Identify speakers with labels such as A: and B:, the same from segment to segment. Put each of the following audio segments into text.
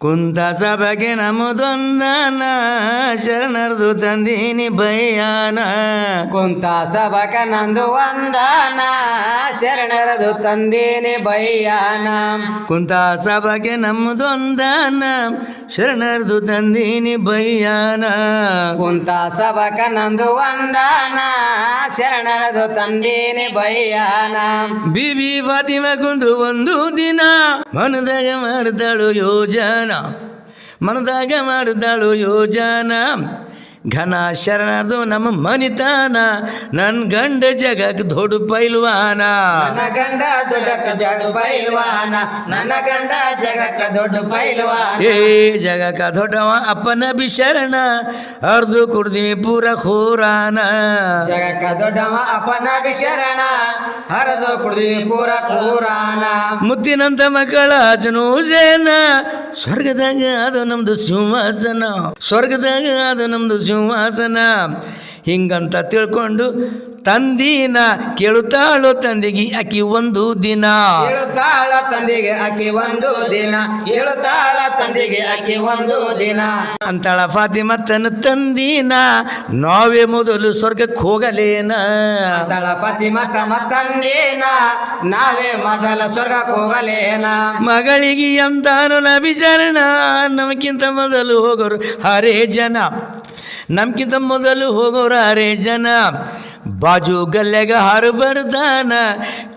A: ಕುಂತ ಸಭೆಗೆ ನಮ್ಮದೊಂದನ ಶರಣರ್ದು ತಂದೀನಿ ಬಯ್ಯಾನ
B: ಕುಂತ ಸಭಕ ನಂದು ವಂದನ ಶರಣರದು ತಂದೀನಿ ಬಯ್ಯಾನ
A: ಕುಂತ ಸಭೆಗೆ ನಮ್ಮದೊಂದನ ಶರಣರ್ದು ತಂದೀನಿ ಬಯ್ಯಾನ
B: ಕುಂತ ಸಭಕ ನಂದು ವಂದನ ಶರಣರದು ತಂದೀನಿ ಬಯ್ಯಾನ
A: ಬಿಬಿ ಫಾತಿಮಾ ಕುಂದು ಒಂದು ದಿನ ಮನದಾಗ ಮಾಡಿದಳು ಯೋಜನ ಮನದಾಗ ಮಾಡಿದಳು ಯೋಜನ ಘನ ಶರಣರ್ದು ನಮ್ಮ ಮನಿತಾನ ನನ್ನ ಗಂಡ ಜಗಕ್ ದೊಡ್ಡ ಪೈಲ್ವಾನ
B: ನನ್ನ ಗಂಡ ದೊಡ್ಡಕ ಜಗ ಪೈಲ್ವಾನ ನನ್ನ ಗಂಡ ಜಗಕ್ಕ ದೊಡ್ಡ ಪೈಲ್ವಾನ
A: ಏ ಜಗಕ್ಕ ದೊಡ್ಡವ ಅಪ್ಪನ ಬಿಶರಣ ಅರ್ದು ಕುಡ್ದಿವಿ ಪೂರ ಖೂರಾನ
B: ಜಗಕ್ಕ ದೊಡ್ಡವ ಅಪನ ವಿಶರಣ ಹರಿದು ಕುಡ್ದಿವಿ ಪೂರ ಕೂರಾನ
A: ಮುತ್ತಿನಂತ ಮಕ್ಕಳ ಜನ ಸ್ವರ್ಗದಾಗ ಅದು ನಮ್ದು ಸಿಂಹಾಸನ ಸ್ವರ್ಗದಾಗ ಅದು ನಮ್ದು ಸಿಂಹಾಸನ ಹಿಂಗಂತ ತಿಳ್ಕೊಂಡು ತಂದಿನ ಕೇಳುತ್ತಾಳು ತಂದಿಗೆ ಆಕಿ ಒಂದು ದಿನ
B: ಕೇಳುತ್ತಾಳ ತಂದೆಗೆ ಆಕೆ ಒಂದು ದಿನ ಕೇಳುತ್ತಾಳ ತಂದೆಗೆ ಆಕೆ ಒಂದು ದಿನ
A: ಅಂತಾಳ ಫಾತಿಮಾ ತನ್ನ ತಂದಿನ ನಾವೇ ಮೊದಲು ಸ್ವರ್ಗಕ್ಕೆ ಹೋಗಲೇನ
B: ದಳಪತಿ ಮತ್ತ ತಂದೇನ ನಾವೇ ಮೊದಲ ಸ್ವರ್ಗಕ್ಕೆ ಹೋಗಲೇನ
A: ಮಗಳಿಗೆ ಎಂದಾನು ನಬಿಚರಣ ನಮಗಿಂತ ಮೊದಲು ಹೋಗೋರು ಹರೇ ಜನ ನಮ್ಗಿಂತ ಮೊದಲು ಹೋಗೋರು ಹರೇ ಜನ ಬಾಜು ಗಲ್ಲೆಗ ಹರಬರ್ದಾನ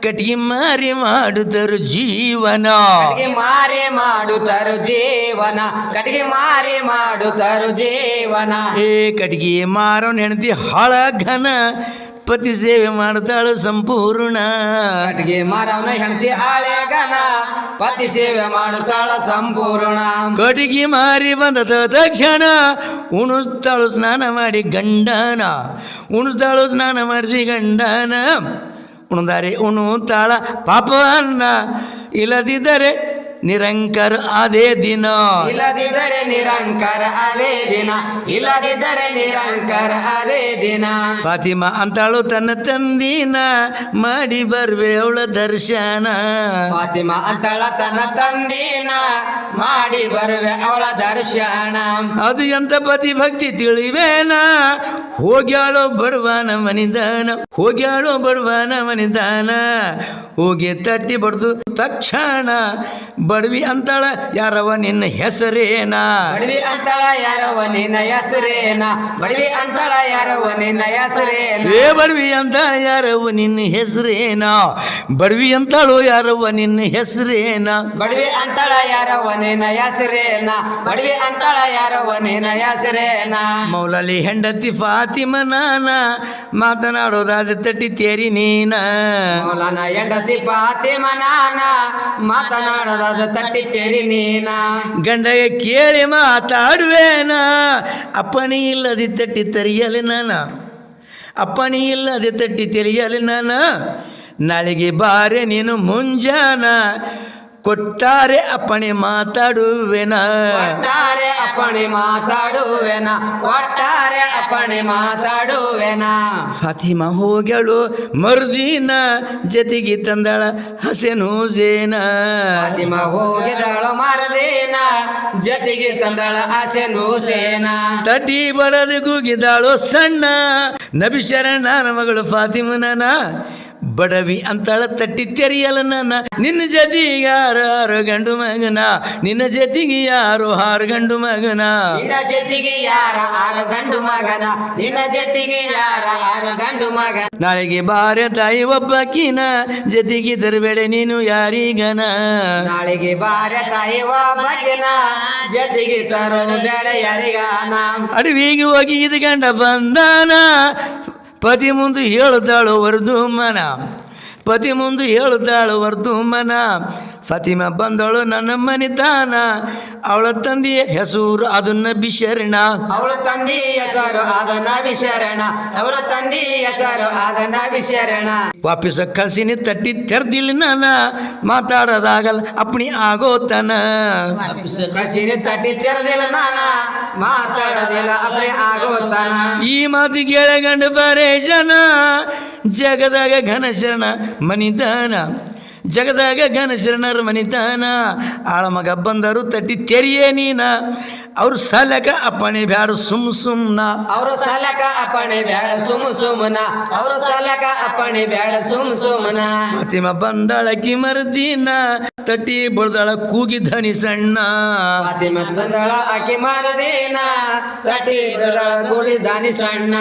A: ಕಟ್ಗಿ ಮಾರಿ ಮಾಡುತ್ತರು ಜೀವನ
B: ಕಟ್ಟಿಗೆ ಮಾರಿ ಮಾಡುತ್ತಾರು ಜೀವನ ಕಟ್ಟಿಗೆ ಮಾರಿ ಮಾಡುತ್ತಾರು ಜೀವನ
A: ಏ ಕಟ್ಗಿ ಮಾರೋನ್ ಹೆಂಡತಿ ಹಾಳ ಘನ ಪತಿ ಸೇವೆ ಮಾಡ್ತಾಳು ಸಂಪೂರ್ಣ
B: ಕಟ್ಟಿಗೆ ಮಾರವನ ಹೆಂಡತಿ ಹಾಳೆ ಗನ ಪತಿ ಸೇವೆ ಮಾಡುತ್ತಾಳ ಸಂಪೂರ್ಣ
A: ಕಟ್ಗಿ ಮಾರಿ ಬಂದ ತಕ್ಷಣ ಉಣಿಸ್ತಾಳು ಸ್ನಾನ ಮಾಡಿ ಗಂಡನ ಉಣಿಸ್ತಾಳು ಸ್ನಾನ ಮಾಡಿಸಿ ಗಂಡನ ಉಣ್ದಾರೆ ಉಣುತ್ತಾಳ ಪಾಪ ಅನ್ನ ಇಲ್ಲದಿದ್ದರೆ ನಿರಂಕರ ಅದೇ ದಿನ
B: ಇಲ್ಲದಿದ್ದರೆ ನಿರಂಕರ ಅದೇ ದಿನ ಇಲ್ಲದಿದ್ದರೆ ನಿರಂಕರ ಅದೇ ದಿನ
A: ಫಾತಿಮಾ ಅಂತಾಳು ತನ್ನ ತಂದಿನ ಮಾಡಿ ಬರ್ವೆ ಅವಳ ದರ್ಶನ
B: ಫಾತಿಮಾ ಅಂತಳ ತನ್ನ ತಂದಿನ ಮಾಡಿ ಬರುವೆ ಅವಳ ದರ್ಶನ
A: ಅದು ಎಂತ ಪತಿ ಭಕ್ತಿ ತಿಳಿವೇನ ಹೋಗ್ಯಾಳೋ ಬಡವನ ಮನಿದಾನ ಹೋಗ್ಯಾಳೋ ಬಡವನ ಮನಿದಾನ ಹೋಗಿ ತಟ್ಟಿ ಬಡ್ದು ತಕ್ಷಣ ಬಡವಿ ಅಂತಾಳ ಯಾರವ ನಿನ್ನ ಹೆಸರೇನ
B: ಬಡವಿ ಅಂತಳ ಯಾರವ ನಿನ್ನ ಹೆಸರೇನ ಬಡವಿ ಅಂತಳ ಯಾರವ ನಿನ್ನ ಹೆಸರೇನ
A: ಏ ಬಡವಿ ಅಂತಾಳ ಯಾರವ ನಿನ್ನ ಹೆಸರೇನ ಬಡವಿ ಅಂತಾಳು ಯಾರವ ನಿನ್ನ ಹೆಸರೇನ
B: ಬಡವಿ ಅಂತಳ ಯಾರವ ನಿನ್ನ ಹೆಸರೇನ ಬಡವಿ ಅಂತಳ ಯಾರವ ನಿನ್ನ ಹೆಸರೇನ
A: ಮೌಲಲಿ ಹೆಂಡತಿ ಫಾತಿಮನಾನ ಮಾತನಾಡೋದಾದ ತಟ್ಟಿ ತೇರಿ ನೀನ
B: ಮೌಲಾನ ಹೆಂಡತಿ ಫಾತಿಮನಾನ ಮಾತನಾಡೋದಾದ ತಟ್ಟಿ ತೇರಿ ನೀನ
A: ಗಂಡಗೆ ಕೇಳಿ ಮಾತಾಡುವೇನ ಅಪ್ಪಣಿ ಇಲ್ಲದೆ ತಟ್ಟಿ ತೆರೆಯಲಿ ನಾನ ಅಪ್ಪಣಿ ಇಲ್ಲದೆ ತಟ್ಟಿ ತೆರೆಯಲಿ ನಾನ ನಾಳೆಗೆ ಬಾರೆ ನೀನು ಮುಂಜಾನ ಕೊಟ್ಟಾರೆ ಅಪ್ಪಣೆ ಮಾತಾಡುವೆನ
B: ಒಟ್ಟಾರೆ ಅಪ್ಪಣೆ ಮಾತಾಡುವೆನ ಒಟ್ಟಾರೆ ಅಪ್ಪಣೆ ಮಾತಾಡುವೆನ
A: ಫಾತಿಮಾ ಹೋಗ್ಯಾಳು ಮರುದಿನ ಜೊತೆಗೆ ತಂದಾಳ ಹಸೆನು ಜೇನ
B: ಫಾತಿಮಾ ಹೋಗಿದಳು ಮರದೇನ ಜೊತೆಗೆ ತಂದಳ ಆಸೆನು ಸೇನ
A: ತಟಿ ಬಡದು ಕೂಗಿದಾಳು ಸಣ್ಣ ನಬಿ ಶರಣ ಮಗಳು ಫಾತಿಮನ ಬಡವಿ ಅಂತಾಳ ತಟ್ಟಿ ತೆರೆಯಲ್ಲ ನನ್ನ ನಿನ್ನ ಜೊತೆಗೆ ಯಾರು ಗಂಡು ಮಗನ ನಿನ್ನ ಜೊತೆಗೆ ಯಾರು ಹಾರು ಗಂಡು ಮಗನ
B: ನಿನ್ನ ಜೊತೆಗೆ ಯಾರ ಆರು ಗಂಡು ಮಗನ ನಿನ್ನ ಜೊತೆಗೆ ಯಾರ ಆರು ಗಂಡು ಮಗನ
A: ನಾಳೆಗೆ ಬಾರೆ ತಾಯಿ ಒಬ್ಬಕಿನ ಜೊತೆಗೆ ತರಬೇಡ ನೀನು ಯಾರಿಗನ
B: ನಾಳೆಗೆ ಬಾರ ತಾಯಿ ಒಬ್ಬಕಿನ ಜೊತೆಗೆ ತರಲು ಬೇಡ ಯಾರಿಗಾನ
A: ಅಡವಿಗೆ ಹೋಗಿ ಇದು ಗಂಡ ಬಂದಾನ ಪತಿ ಮುಂದೆ ಹೇಳುತ್ತಾಳು ವರ್ಧುಮನ ಪತಿ ಮುಂದೆ ಹೇಳುತ್ತಾಳು ವರ್ಧುಮನ ಫಾತಿಮಾ ಬಂದಳು ನನ್ನ ಮನಿತಾನ ಅವಳ ತಂದೆಯ ಹೆಸರು ಅದನ್ನ ಬಿಶರಣ
B: ಅವಳ ತಂದೆ ಹೆಸರು ಅದನ್ನ ವಿಶರಣ ಅವಳ ತಂದೆ ಹೆಸರು ಅದನ್ನ ವಿಶರಣ
A: ವಾಪಸ್ ಕಳ್ಸಿನಿ ತಟ್ಟಿ ತೆರ್ದಿಲ್ಲ ನಾನ ಮಾತಾಡೋದಾಗಲ್ಲ ಅಪ್ಪಣಿ ಆಗೋತನ
B: ಕಸಿರಿ ತಟ್ಟಿ ತೆರೆದಿಲ್ಲ ನಾನ ಮಾತಾಡೋದಿಲ್ಲ ಅಪ್ರೆ ಆಗೋತಾನ
A: ಈ ಮಾತು ಕೇಳಗಂಡು ಬರೇ ಜನ ಜಗದಾಗ ಘನ ಶರಣ ಮನಿದಾನ ಜಗದಾಗ ಗಣಶರಣರ ಮನಿತಾನ ಆಳಮಗ ಬಂದರು ತಟ್ಟಿ ತೆರಿಯೇ ನೀನ ಅವ್ರು ಸಲಕ ಅಪ್ಪಣೆ ಬ್ಯಾಡ ಸುಮ್ನ
B: ಅವರು ಸಲಕ ಅಪ್ಪಣೆ ಬ್ಯಾಡ ಸುಮ್ನ ಅವರು ಸಲಕ ಅಪ್ಪಣೆ ಬ್ಯಾಡ ಸುಮ್ನ
A: ಫಾತಿಮ ಬಂದಳಕಿ ಮರ್ದಿನ ತಟ್ಟಿ ಬಡ್ದಳ ಕೂಗಿ ಧನಿ ಸಣ್ಣ
B: ಫಾತಿಮ ಬಂದಳ ಆಕಿ ಮಾರದೇನ ತಟ್ಟಿ ಬಡದಳ ಗುಡಿ ದಾನಿ ಸಣ್ಣ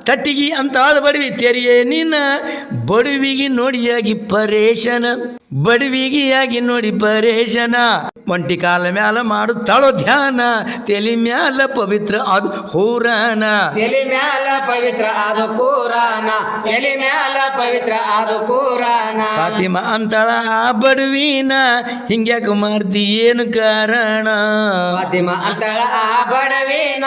A: ತಟ್ಟಿಗಿ ಅಂತಾಳ ಬಡವಿ ತೆರಿಯೇ ನೀನ ಬಡವಿಗಿ ನೋಡಿಯಾಗಿ ಪರೇಶನ ಬಡವಿಗಿಯಾಗಿ ನೋಡಿ ಪರೇಶನ ಒಂಟಿ ಕಾಲ ಮ್ಯಾಲ ಮಾಡುತ್ತಾಳೋ ಧ್ಯಾನ ತೆಲಿ ಮ್ಯಾಲ ಪವಿತ್ರ ಅದು ಹೂರಾನ
B: ಎಲಿ ಮ್ಯಾಲ ಪವಿತ್ರ ಆದ ಕೂರಾನ ಎಲಿ ಮ್ಯಾಲ ಪವಿತ್ರ ಆದ ಕೂರಾನ
A: ಫಾತಿಮ ಅಂತಾಳ ಆ ಬಡವಿನ ಹಿಂಗ್ಯಾಕ ಮಾಡ್ತಿ ಏನು ಕಾರಣ
B: ಫಾತಿಮ ಅಂತಾಳ ಆ ಬಡವಿನ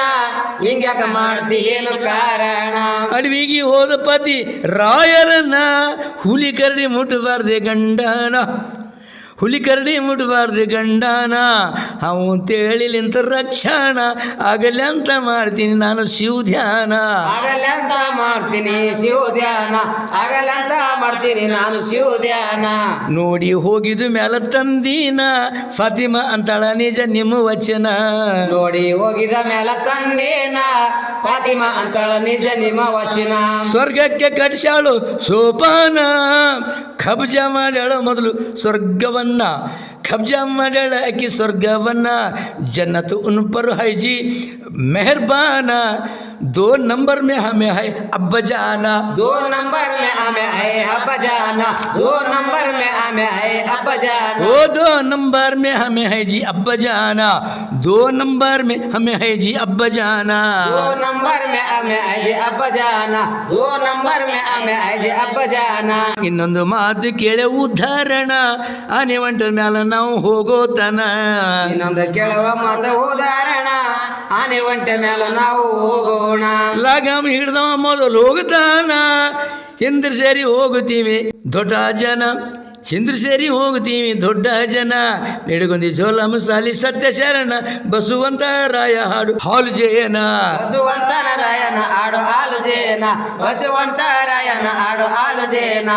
B: ಹಿಂಗ್ಯಾಕ ಮಾಡ್ತಿ ಏನು ಕಾರಣ
A: ಅಡವಿಗೆ ಹೋದ ಪತಿ ರಾಯರನ್ನ ಹುಲಿ ಕರಡಿ ಮುಟ್ಟಬಾರ್ದೆ ಗಂಡನ ಹುಲಿ ಕರಡಿ ಮುಟ್ಟಬಾರ್ದು ಗಂಡನ ಅವು ತೇಳಿಲಿಂತ ರಕ್ಷಣ ಆಗಲ್ಲ ಅಂತ ಮಾಡ್ತೀನಿ ನಾನು ಶಿವ ಧ್ಯಾನ
B: ಆಗಲ್ಲಂತ ಮಾಡ್ತೀನಿ ಶಿವ ಧ್ಯಾನ ಆಗಲ್ಲಂತ ಮಾಡ್ತೀನಿ ನಾನು ಶಿವ ಧ್ಯಾನ
A: ನೋಡಿ ಹೋಗಿದು ಮ್ಯಾಲ ತಂದೀನ ಫಾತಿಮ ಅಂತಾಳ ನಿಜ ನಿಮ್ಮ ವಚನ
B: ನೋಡಿ ಹೋಗಿದ ಮೇಲೆ ತಂದೇನ ಫಾತಿಮ ಅಂತಾಳ ನಿಜ ನಿಮ್ಮ ವಚನ
A: ಸ್ವರ್ಗಕ್ಕೆ ಕಟ್ಸಾಳು ಸೋಪಾನ ಕಬ್ಜ ಮಾಡ್ಯಾಳ ಮೊದಲು ಸ್ವರ್ಗವನ್ನ ಕಬ್ಜಾ ಮಾಡ್ಯಾಳ ಅಕ್ಕಿ ಸ್ವರ್ಗವನ್ನ ಜನ್ನತ್ ಉನ್ ಪರ್ ಹೈ ಜಿ ಮೆಹರ್ಬಾನ दो नंबर में हमें है अब्बा जाना
B: 2 नंबर में हमें है अब्बा जाना 2 नंबर में हमें है अब्बा जाना
A: वो 2 नंबर में हमें है जी अब्बा जाना 2 नंबर में हमें है जी अब्बा जाना
B: 2 नंबर में हमें है जी अब्बा जाना 2 नंबर में हमें है जी अब्बा जाना
A: ಇನ್ನೊಂದು ಮಾತು ಕೇಳೆ ಉದಾಹರಣ ಆನೆ ಒಂಟರ ಮ್ಯಾಲ ನಾವು ಹೋಗೋತನ
B: ಇನ್ನೊಂದು ಕೇಳುವ ಮಾತು ಉದಾಹರಣ ಆನೆ ಒಂಟೆ ಮೇಲೆ ನಾವು ಹೋಗೋಣ
A: ಲಗಾಮ್ ಹಿಡ್ದವ ಮೊದಲು ಹೋಗುತ್ತಾನ ಹಿಂದ್ರ ಸೇರಿ ಹೋಗುತ್ತೀವಿ ದೊಡ್ಡ ಜನ ಹಿಂದ್ರ ಸೇರಿ ಹೋಗ್ತೀವಿ ದೊಡ್ಡ ಜನ ನಿಡಗೊಂದಿ ಜೋಲ ಮಸಾಲಿ ಸತ್ಯ ಶರಣ ಬಸವಂತ ರಾಯ ಹಾಡು ಹಾಲು ಜಯನ
B: ಬಸವಂತನ ರಾಯನ ಆಡು ಹಾಲು ಜೇನ ಬಸವಂತ ರಾಯನ ಆಡು ಹಾಲು ಜೇನ